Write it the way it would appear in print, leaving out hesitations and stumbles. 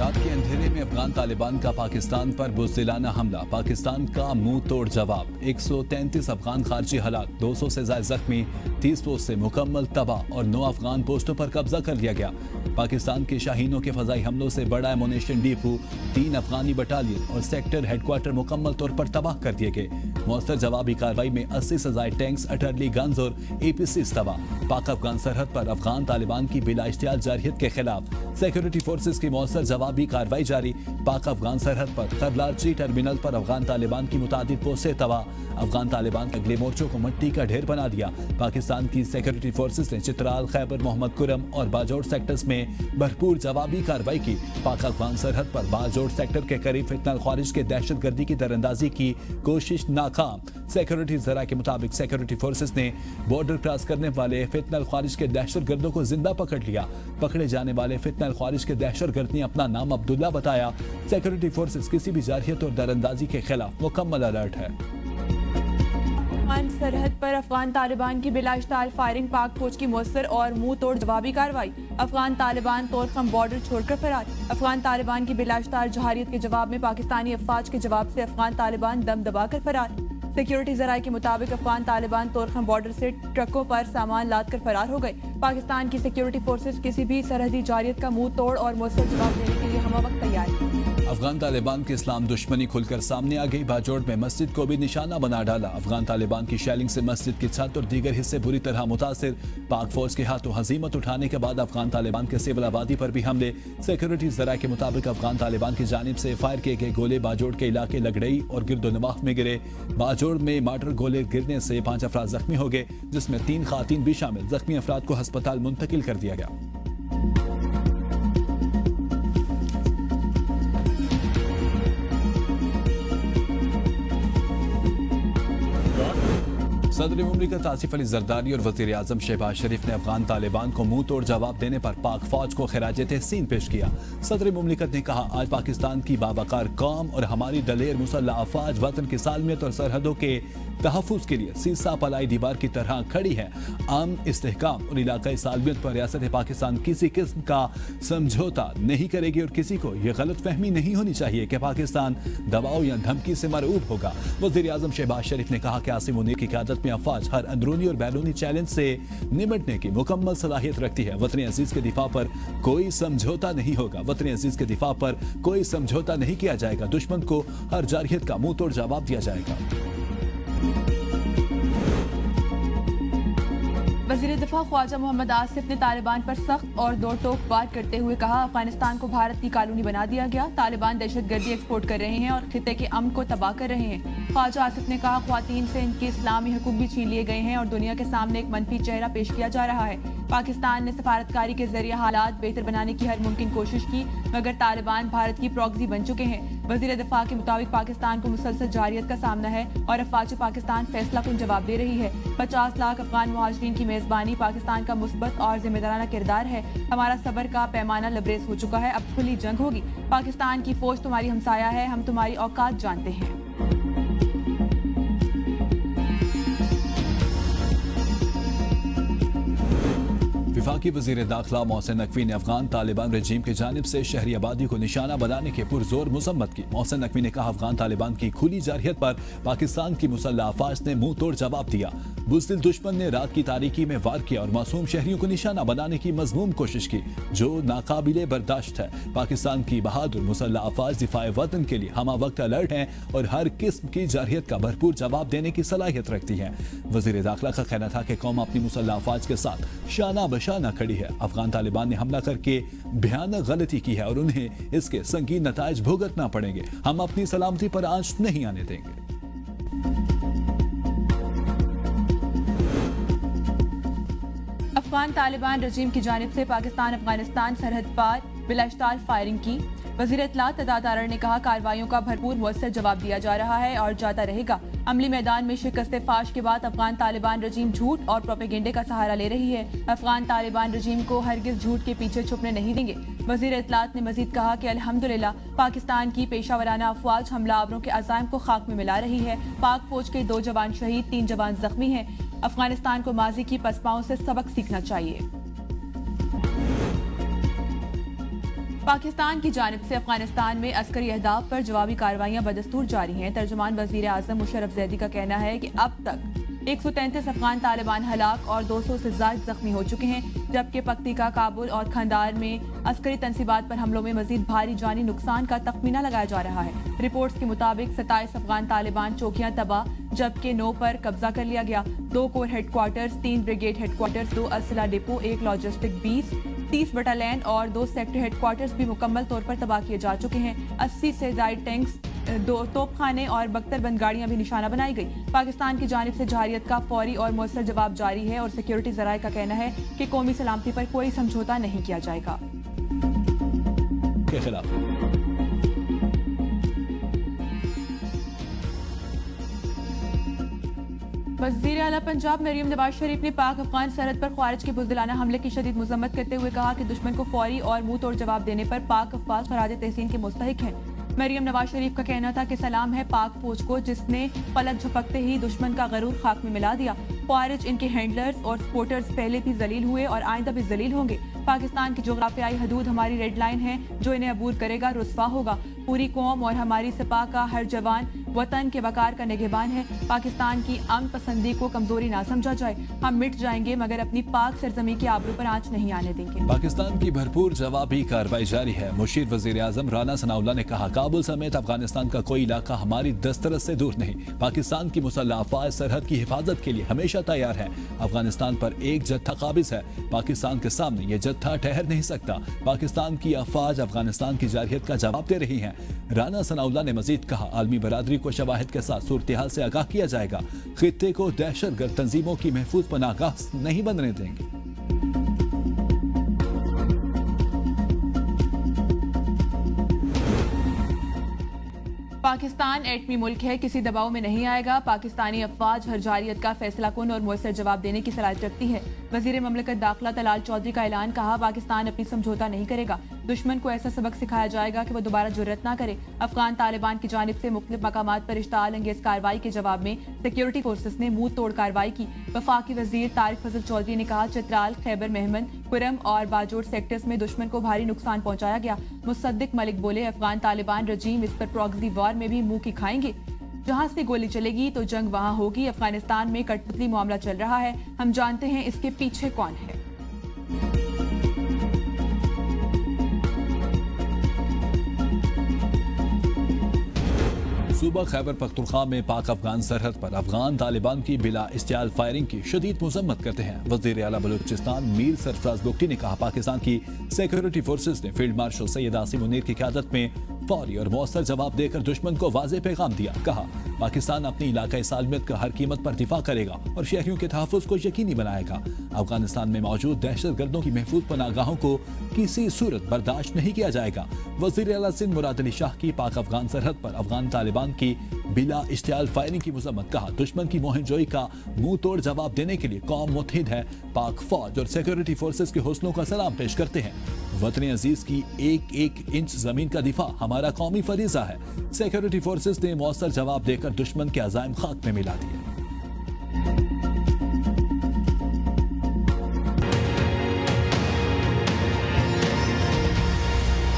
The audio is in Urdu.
رات کے اندھیرے میں افغان طالبان کا پاکستان پر بزدلانہ حملہ، پاکستان کا منہ توڑ جواب، 133 افغان خارجی ہلاک، 200 سے زائد زخمی، 30 پوسٹ سے مکمل تباہ اور 9 افغان پوسٹوں پر قبضہ کر لیا گیا۔ پاکستان کے شاہینوں کے فضائی حملوں سے بڑا ایمونیشن ڈیپو، 3 افغانی بٹالین اور سیکٹر ہیڈ کوارٹر مکمل طور پر تباہ کر دیے گئے۔ مؤثر جوابی کارروائی میں 80 سے زائد ٹینکس، 18 گنز اور APCs تباہ۔ پاک افغان سرحد پر افغان طالبان کی بلا اشتعال جارحیت کے خلاف سیکورٹی فورسز کی مؤثر جوابی کارروائی جاری۔ پاک افغان سرحد پر خرلارچی ٹرمینل پر افغان طالبان کی متعدد پوسٹیں تباہ۔ افغان طالبان کے اگلے مورچوں کو مٹی کا ڈھیر بنا دیا۔ پاکستان کی سیکورٹی فورسز نے چترال، خیبر، محمد کرم اور باجوڑ سیکٹرز میں بھرپور جوابی کارروائی کی۔ پاک افغان سرحد پر باجوڑ سیکٹر کے قریب فتنہ الخوارج کے دہشت گردی کی تیراندازی کی کوشش ناکام۔ سیکورٹی ذرائع کے مطابق سیکورٹی فورسز نے بارڈر کراس کرنے والے فتنہ الخوارج کے دہشت گردوں کو زندہ پکڑ لیا۔ پکڑے جانے والے فتنہ الخوارج کے دہشت گرد نے اپنا نام عبداللہ بتایا۔ سیکورٹی فورسز کسی بھی جارحیت اور تیراندازی کے خلاف مکمل الرٹ ہے۔ افغان سرحد پر افغان طالبان کی بلا اشتعال فائرنگ، پاک فوج کی مؤثر اور منہ توڑ جوابی کارروائی۔ افغان طالبان طورخم بارڈر چھوڑ کر فرار۔ افغان طالبان کی بلا اشتعال جارحیت کے جواب میں پاکستانی افواج کے جواب سے افغان طالبان دم دبا کر فرار۔ سیکیورٹی ذرائع کے مطابق افغان طالبان طورخم بارڈر سے ٹرکوں پر سامان لاد کر فرار ہو گئے۔ پاکستان کی سیکیورٹی فورسز کسی بھی سرحدی جارحیت کا منہ توڑ اور مؤثر جواب دینے کے لیے ہمہ وقت تیار ہیں۔ افغان طالبان کی اسلام دشمنی کھل کر سامنے آ گئی، باجوڑ میں مسجد کو بھی نشانہ بنا ڈالا۔ افغان طالبان کی شیلنگ سے مسجد کی چھت اور دیگر حصے بری طرح متاثر۔ پاک فوج کے ہاتھوں ہزیمت اٹھانے کے بعد افغان طالبان کے سول آبادی پر بھی حملے۔ سیکورٹی ذرائع کے مطابق افغان طالبان کی جانب سے فائر کیے گئے گولے باجوڑ کے علاقے لگڑئی اور گرد و نواح میں گرے۔ باجوڑ میں مارٹر گولے گرنے سے 5 افراد زخمی ہو گئے، جس میں 3 خواتین بھی شامل۔ زخمی افراد کو ہسپتال منتقل کر دیا گیا۔ صدر مملکت آصف علی زرداری اور وزیر اعظم شہباز شریف نے افغان طالبان کو منہ توڑ جواب دینے پر پاک فوج کو خراج تحسین پیش کیا۔ صدر مملکت نے کہا، آج پاکستان کی باوقار قوم اور ہماری دلیر مسلح افواج وطن کی سالمیت اور سرحدوں کے تحفظ کے لیے سیسا پلائی دیوار کی طرح کھڑی ہے۔ امن، استحکام اور علاقائی سالمیت پر ریاست پاکستان کسی قسم کا سمجھوتا نہیں کرے گی اور کسی کو یہ غلط فہمی نہیں ہونی چاہیے کہ پاکستان دباؤ یا دھمکی سے مرعوب ہوگا۔ وزیر اعظم شہباز شریف نے کہا کہ عاصم منیر کی قیادت میں افواج ہر اندرونی اور بیرونی چیلنج سے نمٹنے کی مکمل صلاحیت رکھتی ہے۔ وطن عزیز کے دفاع پر کوئی سمجھوتا نہیں ہوگا۔ وطن عزیز کے دفاع پر کوئی سمجھوتا نہیں کیا جائے گا۔ دشمن کو ہر جارحیت کا منہ توڑ جواب دیا جائے گا۔ وزیر دفاع خواجہ محمد آصف نے طالبان پر سخت اور دو ٹوک وار کرتے ہوئے کہا، افغانستان کو بھارت کی کالونی بنا دیا گیا۔ طالبان دہشت گردی ایکسپورٹ کر رہے ہیں اور خطے کے امن کو تباہ کر رہے ہیں۔ خواجہ آصف نے کہا، خواتین سے ان کے اسلامی حقوق بھی چھین لیے گئے ہیں اور دنیا کے سامنے ایک منفی چہرہ پیش کیا جا رہا ہے۔ پاکستان نے سفارتکاری کے ذریعے حالات بہتر بنانے کی ہر ممکن کوشش کی، مگر طالبان بھارت کی پراکسی بن چکے ہیں۔ وزیر دفاع کے مطابق پاکستان کو مسلسل جارحیت کا سامنا ہے اور افواج پاکستان فیصلہ کن جواب دے رہی ہے۔ 50 لاکھ افغان مہاجرین کی میزبانی پاکستان کا مثبت اور ذمہ دارانہ کردار ہے۔ ہمارا صبر کا پیمانہ لبریز ہو چکا ہے، اب کھلی جنگ ہوگی۔ پاکستان کی فوج تمہاری ہمسایہ ہے، ہم تمہاری اوقات جانتے ہیں۔ وفاقی وزیر داخلہ محسن نقوی نے افغان طالبان رجیم کی جانب سے شہری آبادی کو نشانہ بنانے کی پرزور مذمت کی۔ محسن نقوی نے کہا، افغان طالبان کی کھلی جارحیت پر پاکستان کی مسلح افواج نے منہ توڑ جواب دیا۔ بزدل دشمن نے رات کی تاریکی میں وار کیا اور معصوم شہریوں کو نشانہ بنانے کی مذموم کوشش کی، جو ناقابل برداشت ہے۔ پاکستان کی بہادر مسلح افواج دفاع وطن کے لیے ہمہ وقت الرٹ ہیں اور ہر قسم کی جارحیت کا بھرپور جواب دینے کی صلاحیت رکھتی ہیں۔ وزیر داخلہ کا کہنا تھا کہ قوم اپنی مسلح افواج کے ساتھ شانہ بشانہ کھڑی ہے۔ افغان طالبان نے حملہ کر کے بھیانک غلطی کی ہے اور انہیں اس کے سنگین نتائج بھگتنا پڑیں گے۔ ہم اپنی سلامتی پر آنچ نہیں آنے دیں گے۔ افغان طالبان رجیم کی جانب سے پاکستان افغانستان سرحد پار بلا اشتعال فائرنگ کی۔ وزیر اطلاعات تداد آرر نے کہا، کارروائیوں کا بھرپور مؤثر جواب دیا جا رہا ہے اور جاتا رہے گا۔ عملی میدان میں شکست فاش کے بعد افغان طالبان رجیم جھوٹ اور پروپیگنڈے کا سہارا لے رہی ہے۔ افغان طالبان رجیم کو ہرگز جھوٹ کے پیچھے چھپنے نہیں دیں گے۔ وزیر اطلاعات نے مزید کہا کہ الحمدللہ پاکستان کی پیشہ ورانہ افواج حملہ آوروں کے عزائم کو خاک میں ملا رہی ہے۔ پاک فوج کے 2 جوان شہید، 3 جوان زخمی ہیں۔ افغانستان کو ماضی کی پسپاؤں سے سبق سیکھنا چاہیے۔ پاکستان کی جانب سے افغانستان میں عسکری اہداف پر جوابی کارروائیاں بدستور جاری ہیں۔ ترجمان وزیر اعظم مشرف زیدی کا کہنا ہے کہ اب تک 133 افغان طالبان ہلاک اور 200 سے زائد زخمی ہو چکے ہیں، جبکہ پکتیکا، کابل اور کھندار میں عسکری تنصیبات پر حملوں میں مزید بھاری جانی نقصان کا تخمینہ لگایا جا رہا ہے۔ رپورٹس کے مطابق 27 افغان طالبان چوکیاں تباہ، جبکہ 9 پر قبضہ کر لیا گیا۔ 2 corps headquarters, 3 brigade headquarters, 2 اسلحہ ڈپو، 1 لاجسٹک بیس، 30 بٹالین اور 2 سیکٹر ہیڈ کوارٹرز بھی مکمل طور پر تباہ کیے جا چکے ہیں۔ 80 سے زائد ٹینکس، 2 توپ خانے اور بختر بند گاڑیاں بھی نشانہ بنائی گئی۔ پاکستان کی جانب سے جارحیت کا فوری اور مؤثر جواب جاری ہے اور سیکیورٹی ذرائع کا کہنا ہے کہ قومی سلامتی پر کوئی سمجھوتہ نہیں کیا جائے گا۔ کے خلاف وزیر اعلیٰ پنجاب مریم نواز شریف نے پاک افغان سرحد پر خوارج کے بزدلانہ حملے کی شدید مذمت کرتے ہوئے کہا کہ دشمن کو فوری اور منہ توڑ جواب دینے پر پاک افواج خراج تحسین کے مستحق ہیں۔ مریم نواز شریف کا کہنا تھا کہ سلام ہے پاک فوج کو، جس نے پلک جھپکتے ہی دشمن کا غرور خاک میں ملا دیا۔ خوارج، ان کے ہینڈلرز اور سپورٹرز پہلے بھی ذلیل ہوئے اور آئندہ بھی ذلیل ہوں گے۔ پاکستان کی جغرافیائی حدود ہماری ریڈ لائن ہے، جو انہیں عبور کرے گا رسوا ہوگا۔ پوری قوم اور ہماری سپاہ کا ہر جوان وطن کے وقار کا نگہبان ہے۔ پاکستان کی امن پسندی کو کمزوری نہ سمجھا جائے۔ ہم مٹ جائیں گے مگر اپنی پاک سرزمین کی آبرو پر آنچ نہیں آنے دیں گے۔ پاکستان کی بھرپور جوابی کارروائی جاری ہے۔ مشیر وزیر اعظم رانا ثناء اللہ نے کہا، کابل سمیت افغانستان کا کوئی علاقہ ہماری دسترس سے دور نہیں۔ پاکستان کی مسلح افواج سرحد کی حفاظت کے لیے ہمیشہ تیار ہے۔ افغانستان پر ایک جتھا قابض ہے، پاکستان کے سامنے یہ جتھا ٹھہر نہیں سکتا۔ پاکستان کی افواج افغانستان کی جارحیت کا جواب دے رہی ہیں۔ رانا ثناء اللہ نے مزید کہا، عالمی برادری کو شواہد کے ساتھ صورتحال سے آگاہ کیا جائے گا۔ خطے کو دہشت گرد تنظیموں کی محفوظ پناہ گاہ نہیں بننے دیں گے۔ پاکستان ایٹمی ملک ہے، کسی دباؤ میں نہیں آئے گا۔ پاکستانی افواج ہر جارحیت کا فیصلہ کن اور مؤثر جواب دینے کی صلاحیت رکھتی ہے۔ وزیر مملکت داخلہ طلال چودھری کا اعلان، کہا پاکستان اپنی سمجھوتہ نہیں کرے گا۔ دشمن کو ایسا سبق سکھایا جائے گا کہ وہ دوبارہ جرأت نہ کرے۔ افغان طالبان کی جانب سے مختلف مقامات پر اشتعال انگیز کارروائی کے جواب میں سیکیورٹی فورسز نے منہ توڑ کارروائی کی۔ وفاقی وزیر طارق فضل چودھری نے کہا، چترال، خیبر مہمند، کرم اور باجوڑ سیکٹرز میں دشمن کو بھاری نقصان پہنچایا گیا۔ مصدق ملک بولے، افغان طالبان رجیم اس پر پراکسی وار میں بھی منہ کی کھائیں گے۔ جہاں سے گولی چلے گی تو جنگ وہاں ہوگی۔ افغانستان میں کٹ پتلی معاملہ چل رہا ہے، ہم جانتے ہیں اس کے پیچھے کون ہے۔ صوبہ خیبر پختونخوا میں پاک افغان سرحد پر افغان طالبان کی بلا اشتعال فائرنگ کی شدید مذمت کرتے ہیں۔ وزیر اعلیٰ بلوچستان میر سرفراز بگٹی نے کہا، پاکستان کی سیکیورٹی فورسز نے فیلڈ مارشل سید عاصم منیر کی قیادت میں فوری اور مؤثر جواب دے کر دشمن کو واضح پیغام دیا۔ کہا، پاکستان اپنی علاقائی سالمیت کا ہر قیمت پر دفاع کرے گا اور شہریوں کے تحفظ کو یقینی بنائے گا۔ افغانستان میں موجود دہشت گردوں کی محفوظ پناہ گاہوں کو کسی صورت برداشت نہیں کیا جائے گا۔ وزیر اعلیٰ سندھ مراد علی شاہ کی پاک افغان سرحد پر افغان طالبان کی بلا اشتعال فائرنگ کی مذمت، کہا دشمن کی مہم جوئی کا منہ توڑ جواب دینے کے لیے قوم متحد ہے۔ پاک فوج اور سیکیورٹی فورسز کے حوصلوں کا سلام پیش کرتے ہیں۔ وطن عزیز کی ایک ایک انچ زمین کا دفاع ہمارا قومی فریضہ ہے۔ سیکیورٹی فورسز نے مؤثر جواب دے کر دشمن کے عزائم خاک میں ملا دیے۔